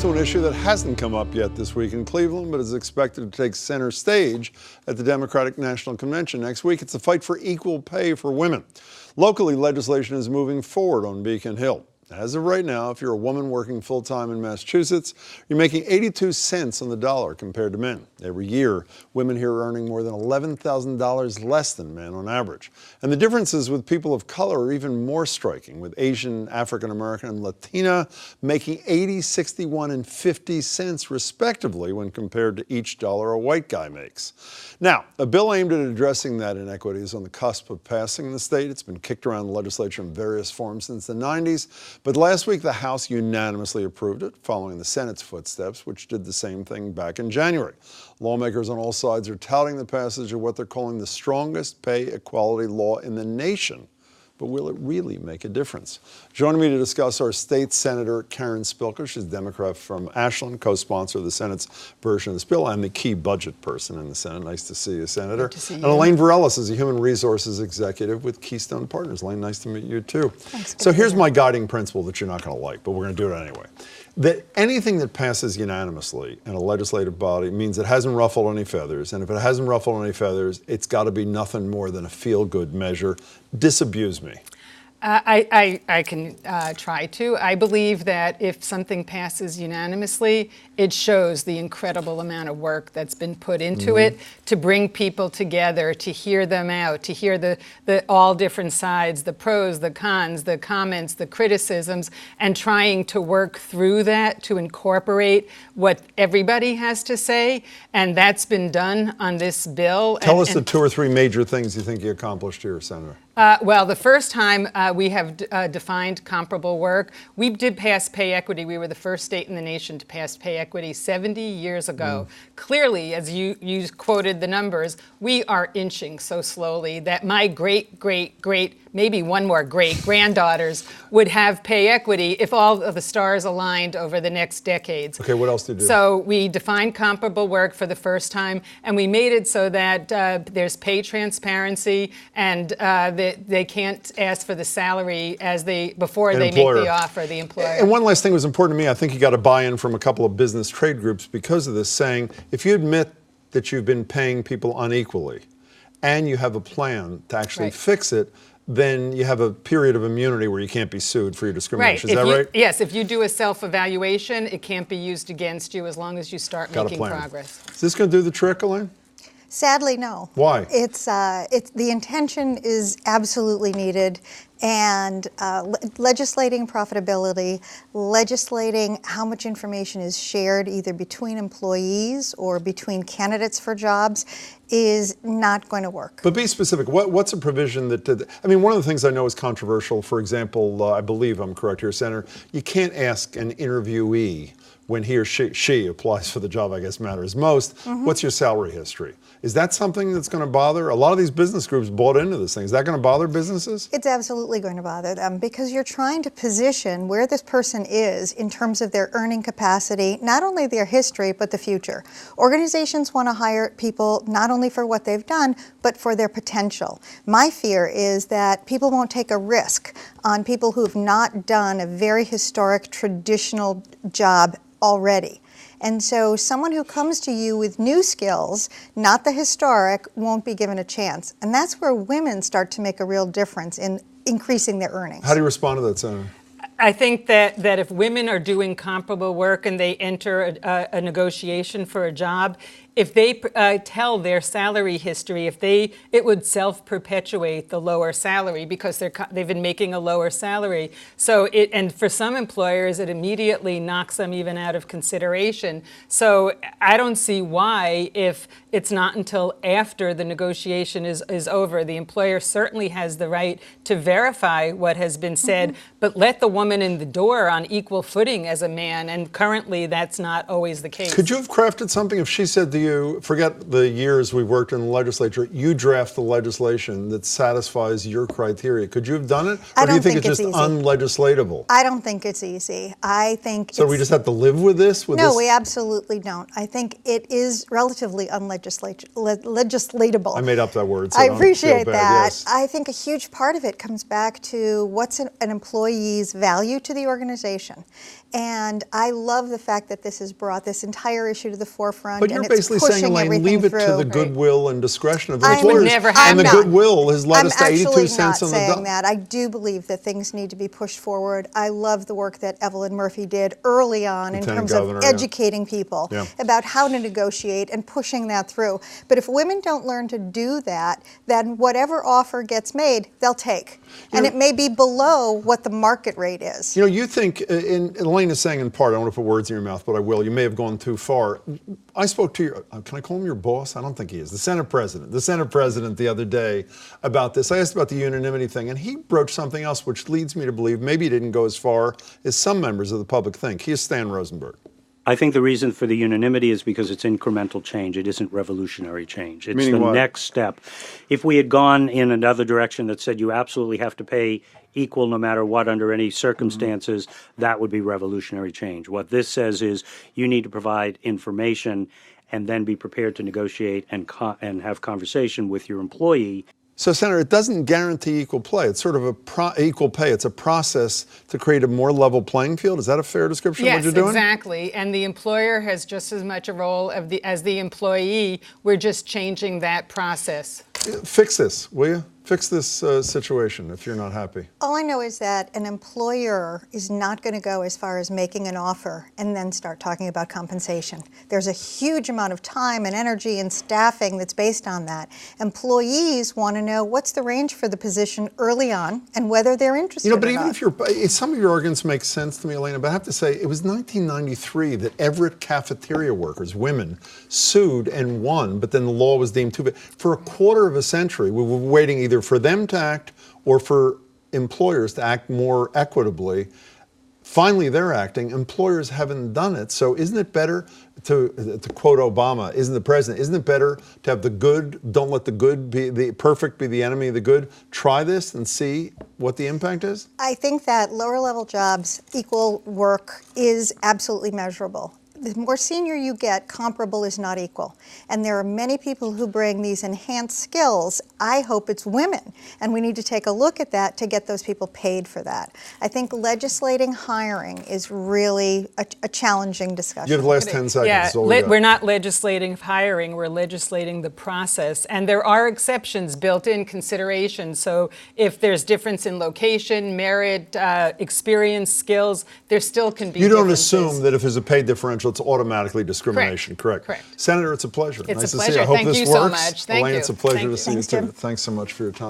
To an issue that hasn't come up yet this week in Cleveland, but is expected to take center stage at the Democratic National Convention next week. It's the fight for equal pay for women. Locally, legislation is moving forward on Beacon Hill. As of right now, if you're a woman working full-time in Massachusetts, you're making 82 cents on the dollar compared to men. Every year, women here are earning more than $11,000 less than men on average. And the differences with people of color are even more striking, with Asian, African American, and Latina making 80, 61, and 50 cents respectively when compared to each dollar a white guy makes. Now, a bill aimed at addressing that inequity is on the cusp of passing in the state. It's been kicked around the legislature in various forms since the 90s. But last week, the House unanimously approved it, following the Senate's footsteps, which did the same thing back in January. Lawmakers on all sides are touting the passage of what they're calling the strongest pay equality law in the nation. But will it really make a difference? Joining me to discuss our state Senator Karen Spilker. She's a Democrat from Ashland, co-sponsor of the Senate's version of this bill, and the key budget person in the Senate. Nice to see you, Senator. Good to see you. And Elaine Varellis is a human resources executive with Keystone Partners. Elaine, nice to meet you too. Thanks. So here's my guiding principle that you're not going to like, but we're going to do it anyway. That anything that passes unanimously in a legislative body means it hasn't ruffled any feathers. And if it hasn't ruffled any feathers, it's got to be nothing more than a feel-good measure. Disabuse me. I can try to. I believe that if something passes unanimously, it shows the incredible amount of work that's been put into it to bring people together, to hear them out, to hear the all different sides, the pros, the cons, the comments, the criticisms, and trying to work through that to incorporate what everybody has to say. And that's been done on this bill. Tell us the 2 or 3 major things you think you accomplished here, Senator. Well, the first time we have defined comparable work, we did pass pay equity. We were the first state in the nation to pass pay equity 70 years ago. Clearly, as you quoted the numbers, we are inching so slowly that my great, maybe one more great granddaughters would have pay equity if all of the stars aligned over the next decades. Okay, what else did you do? So we defined comparable work for the first time, and we made it so that there's pay transparency, and they can't ask for the salary before they make the offer, the employer. And one last thing was important to me. I think you got a buy-in from a couple of business trade groups because of this, saying if you admit that you've been paying people unequally and you have a plan to actually fix it, then you have a period of immunity where you can't be sued for your discrimination. Is that right? Yes, if you do a self-evaluation, it can't be used against you as long as you start making progress. Is this going to do the trick, Elaine? Sadly, no. Why? It's the intention is absolutely needed, and legislating profitability, legislating how much information is shared either between employees or between candidates for jobs is not going to work. But be specific. What's a provision that did? I mean, one of the things I know is controversial. For example, I believe I'm correct here, Senator. You can't ask an interviewee when he or she applies for the job, I guess matters most, what's your salary history? Is that something that's going to bother? A lot of these business groups bought into this thing. Is that going to bother businesses? It's absolutely going to bother them because you're trying to position where this person is in terms of their earning capacity, not only their history, but the future. Organizations want to hire people not only for what they've done, but for their potential. My fear is that people won't take a risk on people who have not done a very historic, traditional job already. And so someone who comes to you with new skills, not the historic, won't be given a chance. And that's where women start to make a real difference in increasing their earnings. How do you respond to that, Senator? I think that if women are doing comparable work and they enter a negotiation for a job, if they tell their salary history, it would self-perpetuate the lower salary because they've been making a lower salary. So and for some employers, it immediately knocks them even out of consideration. So I don't see why, if it's not until after the negotiation is over, the employer certainly has the right to verify what has been said, but let the woman in the door on equal footing as a man. And currently, that's not always the case. Could you have crafted something if she said to you, you, forget the years we've worked in the legislature, you draft the legislation that satisfies your criteria. Could you have done it? I Or do you don't think think it's it's just easy. unlegislatable? I don't think it's easy. I think So we just have to live with this? No, we absolutely don't. I think it is relatively unlegislatable. I made up that word, so I don't appreciate feel bad. that. Yes. I think a huge part of it comes back to what's an employee's value to the organization. And I love the fact that this has brought this entire issue to the forefront. But you're and it's basically saying, pushing Elaine, everything leave it to through. the goodwill and discretion of the I'm- employers. never have and the that. goodwill has led I'm us to 82 actually cents not on the saying dollar. that. I do believe that things need to be pushed forward. I love the work that Evelyn Murphy did early on in Lieutenant terms Governor, of yeah. educating people Yeah. about how to negotiate and pushing that through. But if women don't learn to do that, then whatever offer gets made, they'll take. And know- it may be below what the market rate is. You know, you think, and Elaine is saying in part, I don't want to put words in your mouth, but I will. You may have gone too far. I spoke to your, can I call him your boss? I don't think he is. The Senate president the other day about this. I asked about the unanimity thing, and he broached something else, which leads me to believe maybe he didn't go as far as some members of the public think. He is Stan Rosenberg. I think the reason for the unanimity is because it's incremental change. It isn't revolutionary change. It's Meaning the what? next step. If we had gone in another direction that said you absolutely have to pay equal no matter what under any circumstances, that would be revolutionary change. What this says is you need to provide information and then be prepared to negotiate and have conversation with your employee. So, Senator, it doesn't guarantee equal play. It's sort of equal pay. It's a process to create a more level playing field. Is that a fair description of what Yes, you're doing? exactly. And the employer has just as much a role as the employee. We're just changing that process. Fix this, will you? Fix this situation if you're not happy. All I know is that an employer is not going to go as far as making an offer and then start talking about compensation. There's a huge amount of time and energy and staffing that's based on that. Employees want to know what's the range for the position early on and whether they're interested You know, but or even not. if some of your arguments make sense to me, Elena, but I have to say, it was 1993 that Everett cafeteria workers, women, sued and won, but then the law was deemed too big. For a quarter of a century, we were waiting either for them to act or for employers to act more equitably. Finally, they're acting. Employers haven't done it. So isn't it better to quote Obama, isn't it better to have the good, don't let the good be the perfect be the enemy of the good? Try this and see what the impact is? I think that lower level jobs, equal work is absolutely measurable. The more senior you get, comparable is not equal. And there are many people who bring these enhanced skills. I hope it's women. And we need to take a look at that to get those people paid for that. I think legislating hiring is really a challenging discussion. You have the last 10 seconds. Yeah, That's all we got. we're not legislating hiring, we're legislating the process. And there are exceptions, built-in considerations. So if there's difference in location, merit, experience, skills, there still can be You don't differences. assume that if there's a pay differential, it's automatically discrimination, correct? Correct. Senator, it's a pleasure. It's nice a to see you. pleasure. I hope Thank this you so works. much. Thank Elaine, you. it's a pleasure Thank to you. see Thanks, you too. Jim. Thanks so much for your time.